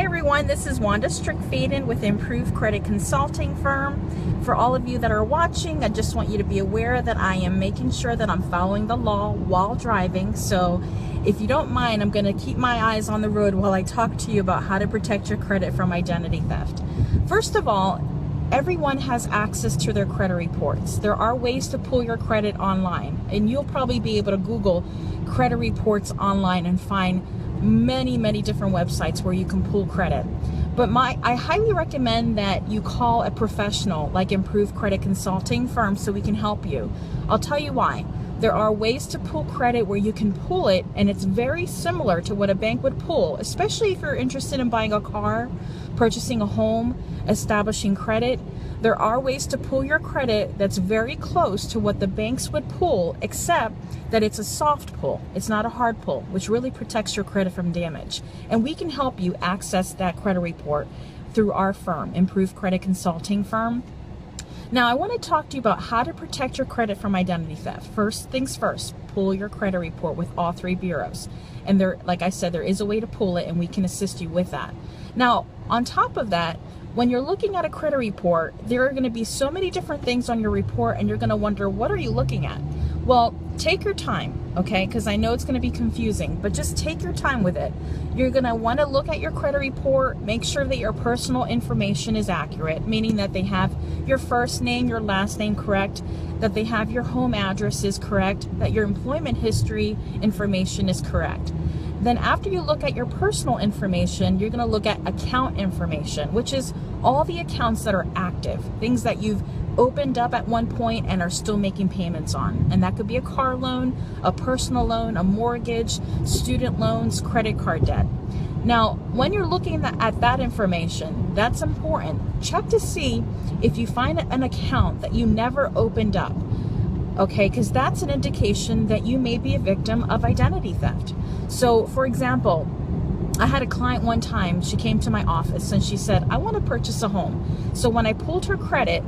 Hi everyone, this is Wanda Strickfaden with Improved Credit Consulting Firm. For all of you that are watching, I just want you to be aware that I am making sure that I'm following the law while driving. So if you don't mind, I'm going to keep my eyes on the road while I talk to you about how to protect your credit from identity theft. First of all, everyone has access to their credit reports. There are ways to pull your credit online, and you'll probably be able to Google credit reports online and find many different websites where you can pull credit. But I highly recommend that you call a professional like Improved Credit Consulting Firm so we can help you. I'll tell you why. There are ways to pull credit where you can pull it, and it's very similar to what a bank would pull, especially if you're interested in buying a car, purchasing a home, establishing credit. There are ways to pull your credit that's very close to what the banks would pull, except that it's a soft pull. It's not a hard pull, which really protects your credit from damage. And we can help you access that credit report through our firm, Improved Credit Consulting Firm. Now, I want to talk to you about how to protect your credit from identity theft. First things first, pull your credit report with all three bureaus. And there, like I said, there is a way to pull it, and we can assist you with that. Now, on top of that, when you're looking at a credit report, there are going to be so many different things on your report, and you're going to wonder, what are you looking at? Well, take your time, okay? Because I know it's going to be confusing, but just take your time with it. You're going to want to look at your credit report, make sure that your personal information is accurate, meaning that they have your first name, your last name correct, that they have your home address is correct, that your employment history information is correct. Then after you look at your personal information, you're going to look at account information, which is all the accounts that are active, things that you've opened up at one point and are still making payments on. And that could be a car loan, a personal loan, a mortgage, student loans, credit card debt. Now, when you're looking at that information, that's important. Check to see if you find an account that you never opened up. Okay, because that's an indication that you may be a victim of identity theft. So, for example, I had a client one time, she came to my office and she said, I want to purchase a home. So when I pulled her credit,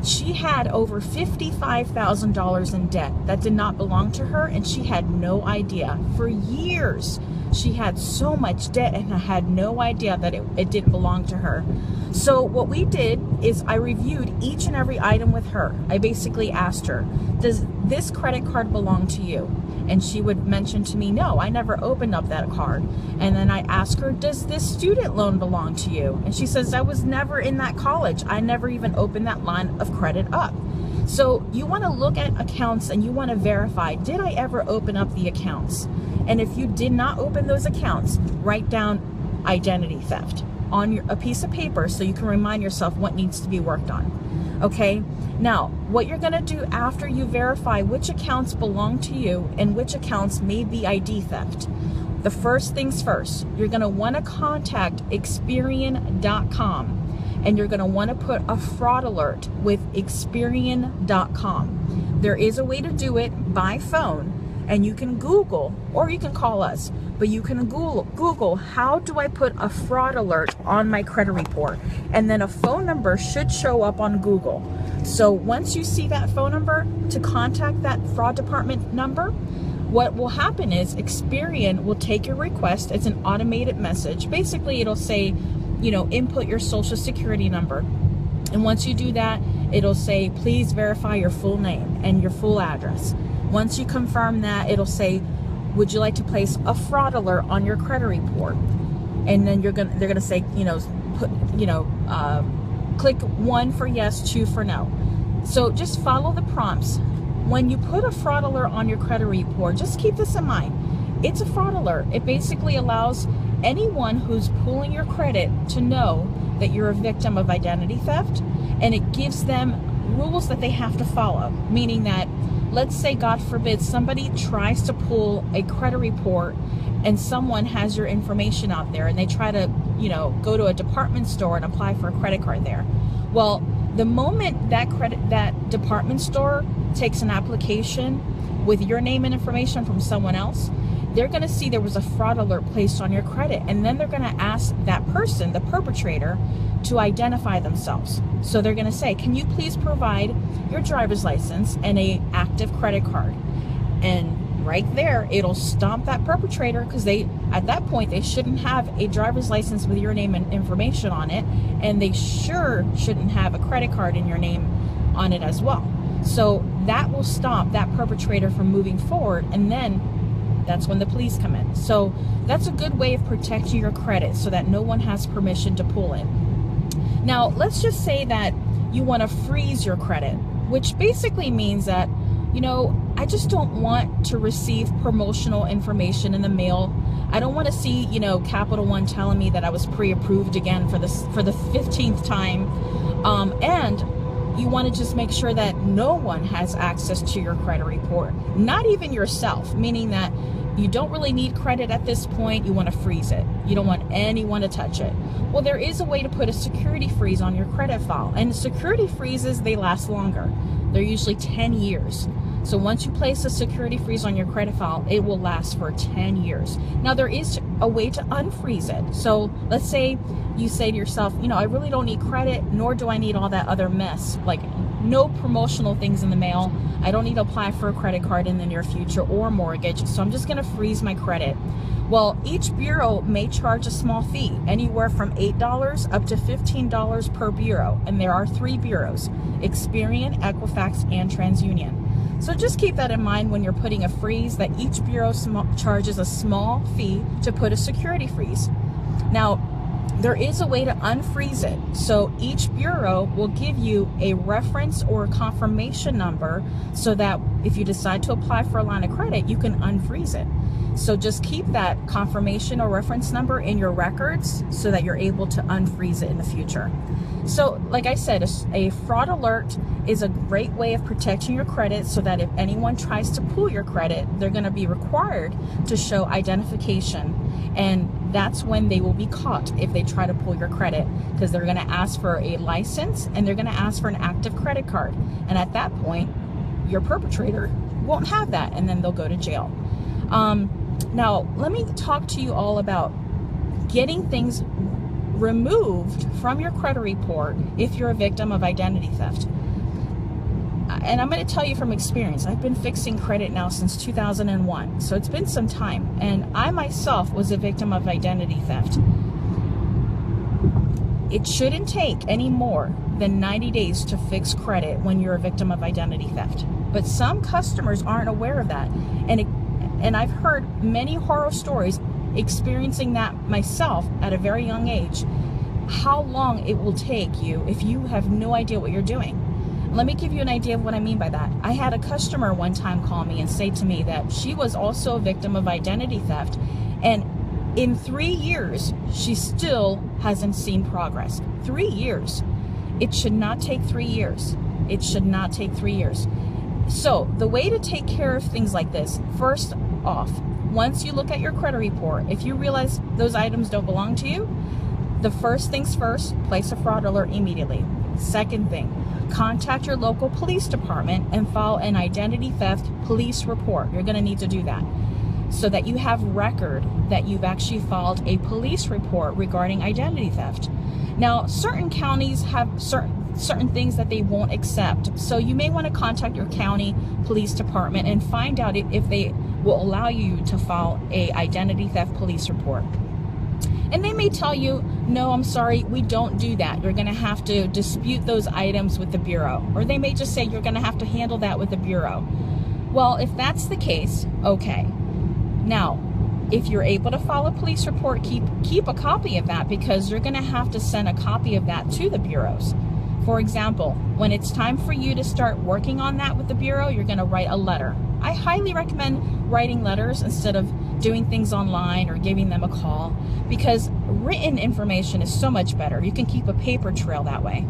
she had over $55,000 in debt that did not belong to her, and she had no idea. For years, she had so much debt, and I had no idea that it didn't belong to her. So what we did is I reviewed each and every item with her. I basically asked her, does this credit card belong to you? And she would mention to me, no, I never opened up that card. And then I asked her, does this student loan belong to you? And she says, I was never in that college. I never even opened that line of credit up. So you want to look at accounts and you want to verify, did I ever open up the accounts? And if you did not open those accounts, write down identity theft on a piece of paper so you can remind yourself what needs to be worked on. Okay, now what you're going to do after you verify which accounts belong to you and which accounts may be ID theft, the first things first, you're going to want to contact Experian.com, and you're going to want to put a fraud alert with Experian.com. There is a way to do it by phone, and you can Google, or you can call us, but you can Google how do I put a fraud alert on my credit report, and then a phone number should show up on Google. So once you see that phone number, to contact that fraud department number, what will happen is Experian will take your request. It's an automated message. Basically, it'll say, you know, input your social security number. And once you do that, it'll say, please verify your full name and your full address. Once you confirm that, it'll say, would you like to place a fraud alert on your credit report? And then they're gonna say, you know, click 1 for yes, 2 for no. So just follow the prompts. When you put a fraud alert on your credit report, just keep this in mind. It's a fraud alert. It basically allows anyone who's pulling your credit to know that you're a victim of identity theft, and it gives them rules that they have to follow, meaning that, let's say, God forbid, somebody tries to pull a credit report and someone has your information out there and they try to, you know, go to a department store and apply for a credit card there. Well, the moment that department store takes an application with your name and information from someone else, they're going to see there was a fraud alert placed on your credit, and then they're going to ask that person, the perpetrator, to identify themselves. So they're going to say, can you please provide your driver's license and an active credit card? And right there, it'll stomp that perpetrator, because at that point they shouldn't have a driver's license with your name and information on it, and they sure shouldn't have a credit card in your name on it as well. So that will stop that perpetrator from moving forward, and then that's when the police come in. So that's a good way of protecting your credit so that no one has permission to pull it. Now, let's just say that you want to freeze your credit, which basically means that, you know, I just don't want to receive promotional information in the mail. I don't want to see, you know, Capital One telling me that I was pre-approved again for the 15th time. And you want to just make sure that no one has access to your credit report, not even yourself, meaning that you don't really need credit at this point. You want to freeze it. You don't want anyone to touch it. Well, there is a way to put a security freeze on your credit file, and security freezes, they last longer. They're usually 10 years. So once you place a security freeze on your credit file, it will last for 10 years. Now, there is a way to unfreeze it. So let's say you say to yourself, you know, I really don't need credit, nor do I need all that other mess, like no promotional things in the mail. I don't need to apply for a credit card in the near future or mortgage, so I'm just going to freeze my credit. Well, each bureau may charge a small fee, anywhere from $8 up to $15 per bureau. And there are 3 bureaus: Experian, Equifax, and TransUnion. So just keep that in mind when you're putting a freeze, that each bureau charges a small fee to put a security freeze. Now, there is a way to unfreeze it. So each bureau will give you a reference or a confirmation number so that if you decide to apply for a line of credit, you can unfreeze it. So just keep that confirmation or reference number in your records so that you're able to unfreeze it in the future. So like I said, a fraud alert is a great way of protecting your credit so that if anyone tries to pull your credit, they're going to be required to show identification. And that's when they will be caught if they try to pull your credit, because they're going to ask for a license and they're going to ask for an active credit card. And at that point, your perpetrator won't have that, and then they'll go to jail. Now, let me talk to you all about getting things removed from your credit report if you're a victim of identity theft. And I'm going to tell you from experience, I've been fixing credit now since 2001, so it's been some time, and I myself was a victim of identity theft. It shouldn't take any more than 90 days to fix credit when you're a victim of identity theft, but some customers aren't aware of that, and I've heard many horror stories experiencing that myself at a very young age, how long it will take you if you have no idea what you're doing. Let me give you an idea of what I mean by that. I had a customer one time call me and say to me that she was also a victim of identity theft, and in 3 years, she still hasn't seen progress. 3 years. It should not take 3 years. It should not take 3 years. So the way to take care of things like this, first off, once you look at your credit report, if you realize those items don't belong to you, the first things first, place a fraud alert immediately. Second thing, contact your local police department and file an identity theft police report. You're going to need to do that so that you have record that you've actually filed a police report regarding identity theft. Now, certain counties have certain things that they won't accept. So you may want to contact your county police department and find out if they will allow you to file a identity theft police report. And they may tell you, no, I'm sorry, we don't do that. You're going to have to dispute those items with the bureau. Or they may just say you're going to have to handle that with the bureau. Well, if that's the case, okay. Now, if you're able to file a police report, keep a copy of that, because you're going to have to send a copy of that to the bureaus. For example, when it's time for you to start working on that with the bureau, you're going to write a letter. I highly recommend writing letters instead of doing things online or giving them a call, because written information is so much better. You can keep a paper trail that way,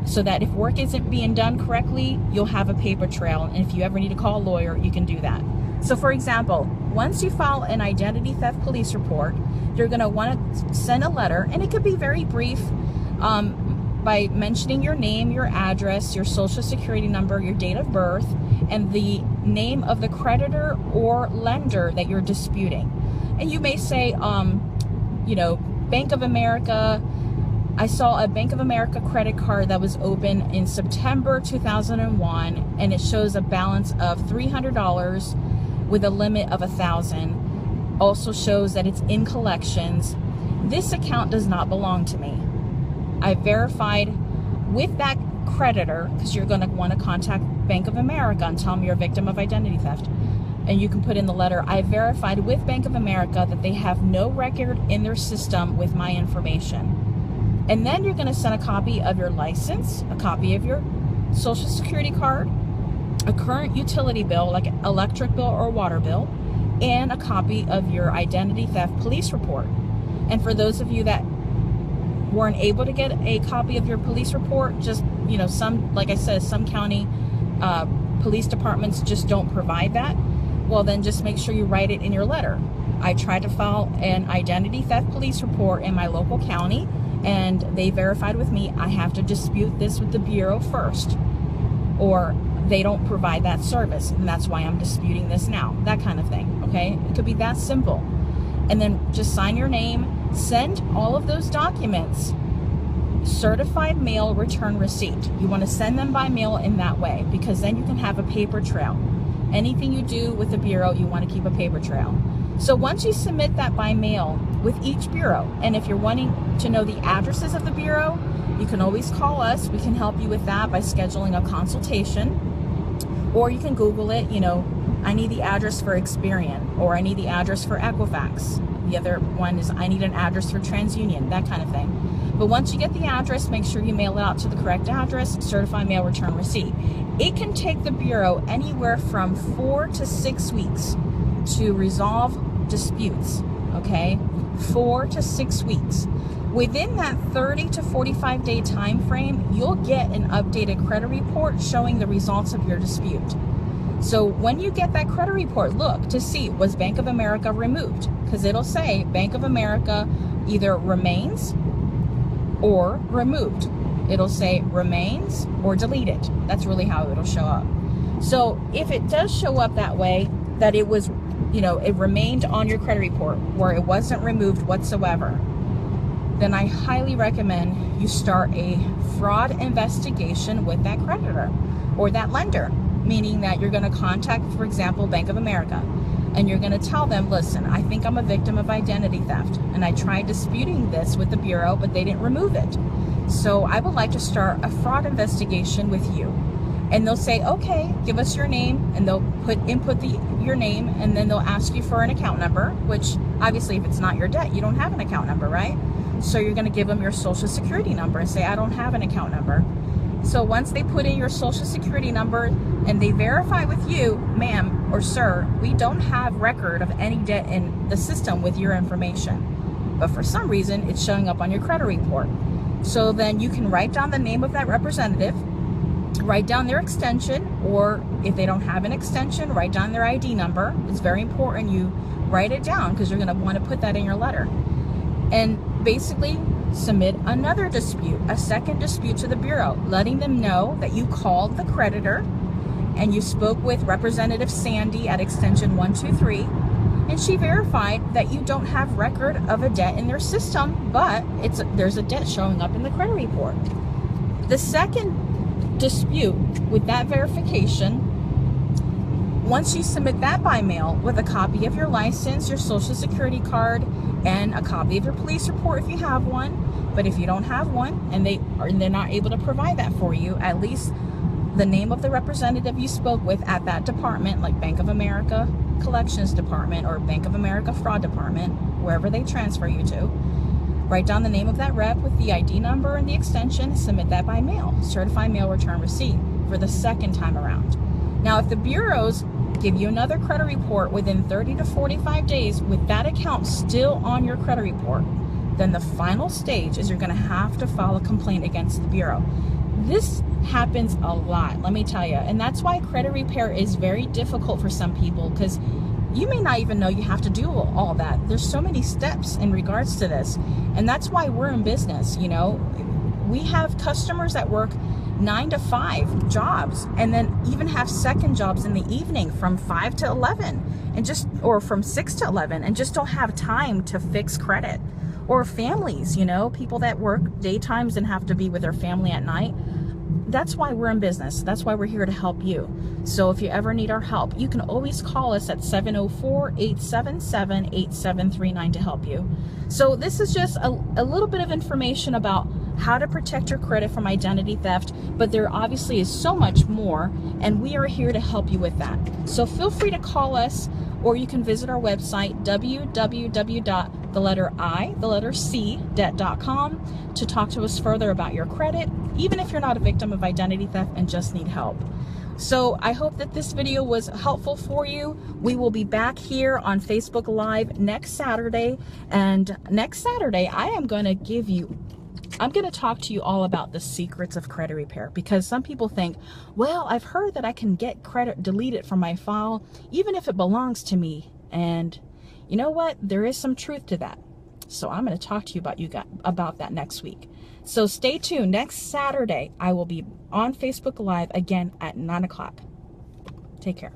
so that if work isn't being done correctly, you'll have a paper trail, and if you ever need to call a lawyer, you can do that. So for example, once you file an identity theft police report, you're going to want to send a letter, and it could be very brief, by mentioning your name, your address, your social security number, your date of birth, and the name of the creditor or lender that you're disputing. And you may say, you know, Bank of America. I saw a Bank of America credit card that was open in September 2001, and it shows a balance of $300 with a limit of 1,000 also shows that it's in collections. This account does not belong to me. I verified with that creditor, because you're going to want to contact Bank of America and tell them you're a victim of identity theft. And you can put in the letter, I verified with Bank of America that they have no record in their system with my information. And then you're going to send a copy of your license, a copy of your social security card, a current utility bill, like an electric bill or water bill, and a copy of your identity theft police report. And for those of you that weren't able to get a copy of your police report, just, you know, some, like I said, some county police departments just don't provide that. Well, then just make sure you write it in your letter. I tried to file an identity theft police report in my local county, and they verified with me I have to dispute this with the Bureau first, or they don't provide that service, and that's why I'm disputing this now. That kind of thing, okay? It could be that simple. And then just sign your name, send all of those documents, certified mail return receipt. You want to send them by mail in that way, because then you can have a paper trail. Anything you do with the Bureau, you want to keep a paper trail. So once you submit that by mail with each Bureau, and if you're wanting to know the addresses of the Bureau, you can always call us. We can help you with that by scheduling a consultation. Or you can Google it, you know, I need the address for Experian, or I need the address for Equifax. The other one is I need an address for TransUnion, that kind of thing. But once you get the address, make sure you mail it out to the correct address, certified mail return receipt. It can take the Bureau anywhere from 4 to 6 weeks to resolve disputes, okay? 4 to 6 weeks. Within that 30 to 45 day time frame, you'll get an updated credit report showing the results of your dispute. So when you get that credit report, look to see, was Bank of America removed? Because it'll say Bank of America either remains or removed. It'll say remains or deleted. That's really how it'll show up. So if it does show up that way, that it was, you know, it remained on your credit report where it wasn't removed whatsoever, then I highly recommend you start a fraud investigation with that creditor or that lender, meaning that you're going to contact, for example, Bank of America, and you're going to tell them, listen, I think I'm a victim of identity theft, and I tried disputing this with the Bureau, but they didn't remove it. So I would like to start a fraud investigation with you. And they'll say, okay, give us your name, and they'll input your name, and then they'll ask you for an account number, which obviously if it's not your debt, you don't have an account number, right? So you're going to give them your social security number and say, I don't have an account number. So once they put in your social security number and they verify with you, ma'am or sir, we don't have record of any debt in the system with your information. But for some reason, it's showing up on your credit report. So then you can write down the name of that representative, write down their extension, or if they don't have an extension, write down their ID number. It's very important you write it down because you're going to want to put that in your letter. And basically submit another dispute, a second dispute to the Bureau, letting them know that you called the creditor and you spoke with Representative Sandy at extension 123, and she verified that you don't have record of a debt in their system, but there's a debt showing up in the credit report. The second dispute with that verification, once you submit that by mail with a copy of your license, your social security card, and a copy of your police report if you have one, but if you don't have one and they're not able to provide that for you, at least the name of the representative you spoke with at that department, like Bank of America Collections Department or Bank of America Fraud Department, wherever they transfer you to, write down the name of that rep with the ID number and the extension, submit that by mail, certified mail return receipt for the second time around. Now, if the bureaus give you another credit report within 30 to 45 days with that account still on your credit report, then the final stage is you're going to have to file a complaint against the Bureau. This happens a lot, let me tell you, and that's why credit repair is very difficult for some people, because you may not even know you have to do all that. There's so many steps in regards to this, and that's why we're in business. You know, we have customers that work 9 to 5 jobs and then even have second jobs in the evening from 5 to 11 and or from 6 to 11 and just don't have time to fix credit. Or families, you know, people that work daytimes and have to be with their family at night. that's why we're in business. That's why we're here to help you. So if you ever need our help, you can always call us at 704-877-8739 to help you. So this is just a little bit of information about how to protect your credit from identity theft, but there obviously is so much more, and we are here to help you with that. So feel free to call us, or you can visit our website, www.debt.com, to talk to us further about your credit, even if you're not a victim of identity theft and just need help. So I hope that this video was helpful for you. We will be back here on Facebook Live next Saturday, and next Saturday I'm going to talk to you all about the secrets of credit repair, because some people think, well, I've heard that I can get credit deleted from my file even if it belongs to me. And you know what? There is some truth to that. So I'm going to talk to you about that next week. So stay tuned. Next Saturday, I will be on Facebook Live again at 9 o'clock. Take care.